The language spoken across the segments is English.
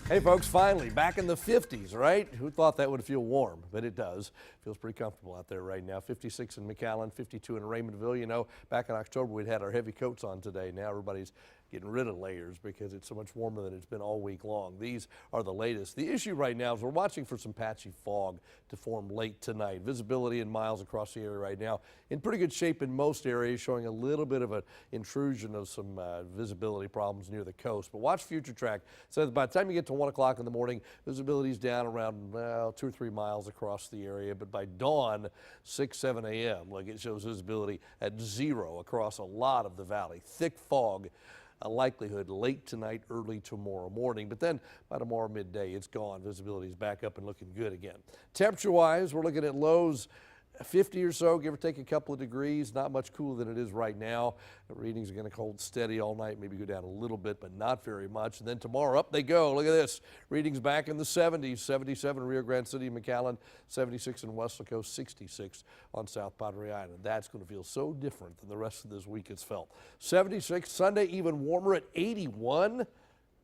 Hey folks, finally back in the 50s, right? Who thought that would feel warm? But it does. Feels pretty comfortable out there right now. 56 in McAllen, 52 in Raymondville. You know, back in October we'd had our heavy coats on today. Now everybody's getting rid of layers because it's so much warmer than it's been all week long. These are the latest. The issue right now is we're watching for some patchy fog to form late tonight. Visibility in miles across the area right now in pretty good shape in most areas, showing a little bit of an intrusion of some visibility problems near the coast. But watch Future Track. So by the time you get to 1 o'clock in the morning, visibility is down around 2 or 3 miles across the area. But by dawn, 6, 7 a.m., like it shows visibility at 0 across a lot of the valley. Thick fog. A likelihood late tonight, early tomorrow morning, but then by tomorrow midday, it's gone. Visibility is back up and looking good again. Temperature-wise, we're looking at lows 50 or so, give or take a couple of degrees. Not much cooler than it is right now. The readings are going to hold steady all night, maybe go down a little bit, but not very much. And then tomorrow, up they go. Look at this. Readings back in the 70s, 77 in Rio Grande City, McAllen, 76 in Weslaco, 66 on South Padre Island. That's going to feel so different than the rest of this week it's felt. 76 Sunday, even warmer at 81.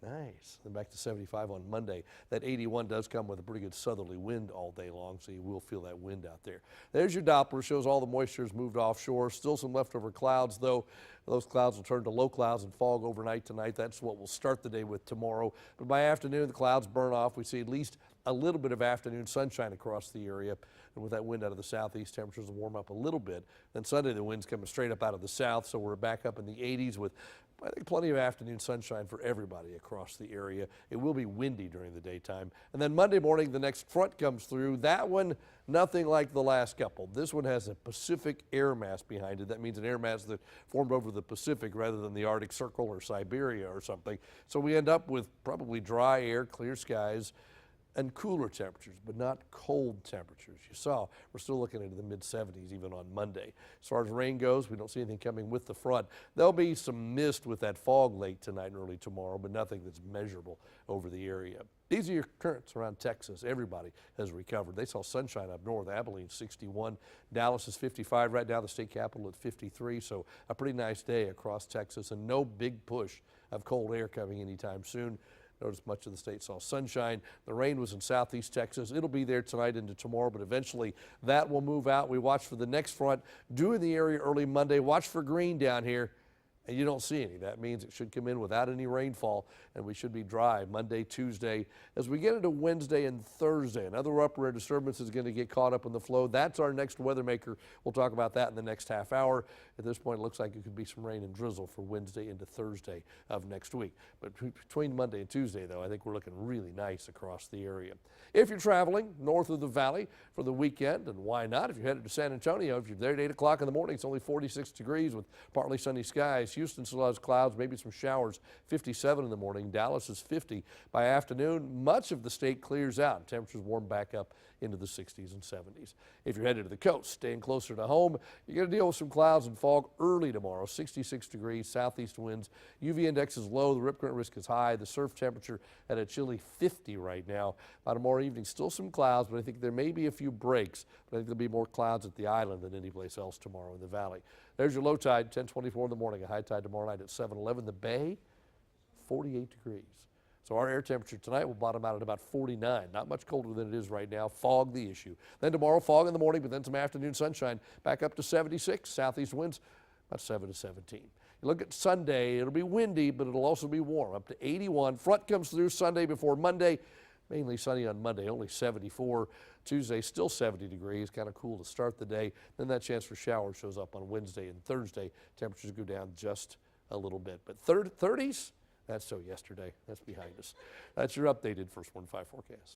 Nice. Then back to 75 on Monday. That 81 does come with a pretty good southerly wind all day long, so you will feel that wind out there. There's your Doppler. Shows all the moisture has moved offshore. Still some leftover clouds, though. Those clouds will turn to low clouds and fog overnight tonight. That's what we'll start the day with tomorrow. But by afternoon, the clouds burn off. We see at least a little bit of afternoon sunshine across the area. And with that wind out of the southeast, temperatures will warm up a little bit. Then Sunday, the wind's coming straight up out of the south, so we're back up in the 80s with, I think, plenty of afternoon sunshine for everybody across the area. It will be windy during the daytime. And then Monday morning, the next front comes through. That one, nothing like the last couple. This one has a Pacific air mass behind it. That means an air mass that formed over the Pacific rather than the Arctic Circle or Siberia or something. So we end up with probably dry air, clear skies, and cooler temperatures, but not cold temperatures. You saw we're still looking into the mid-70s even on Monday. As far as rain goes, we don't see anything coming with the front. There'll be some mist with that fog late tonight and early tomorrow, but nothing that's measurable over the area. These are your currents around Texas. Everybody has recovered. They saw sunshine up north. Abilene 61, Dallas is 55, right now the state capital at 53. So a pretty nice day across Texas, and no big push of cold air coming anytime soon. Notice much of the state saw sunshine. The rain was in southeast Texas. It'll be there tonight into tomorrow, but eventually that will move out. We watch for the next front due in the area early Monday. Watch for green down here, and you don't see any. That means it should come in without any rainfall, and we should be dry Monday, Tuesday. As we get into Wednesday and Thursday, another upper air disturbance is going to get caught up in the flow. That's our next weather maker. We'll talk about that in the next half hour. At this point, it looks like it could be some rain and drizzle for Wednesday into Thursday of next week. But between Monday and Tuesday, though, I think we're looking really nice across the area. If you're traveling north of the valley for the weekend, and why not? If you're headed to San Antonio, if you're there at 8 o'clock in the morning, it's only 46 degrees with partly sunny skies. Houston still has clouds, maybe some showers, 57 in the morning. Dallas is 50. By afternoon, much of the state clears out. Temperatures warm back up into the 60s and 70s. If you're headed to the coast, staying closer to home, you're going to deal with some clouds and fog early tomorrow. 66 degrees, southeast winds. UV index is low. The rip current risk is high. The surf temperature at a chilly 50 right now. By tomorrow evening, still some clouds, but I think there may be a few breaks. But I think there'll be more clouds at the island than any place else tomorrow in the valley. There's your low tide, 10:24 in the morning. A high tide tomorrow night at 7:11. The Bay, 48 degrees. So our air temperature tonight will bottom out at about 49. Not much colder than it is right now. Fog the issue. Then tomorrow, fog in the morning, but then some afternoon sunshine. Back up to 76. Southeast winds about 7 to 17. You look at Sunday, it'll be windy, but it'll also be warm. Up to 81. Front comes through Sunday before Monday. Mainly sunny on Monday, only 74. Tuesday, still 70 degrees, kind of cool to start the day. Then that chance for showers shows up on Wednesday and Thursday. Temperatures go down just a little bit. But 30s, that's so yesterday. That's behind us. That's your updated First Warn 5 forecast.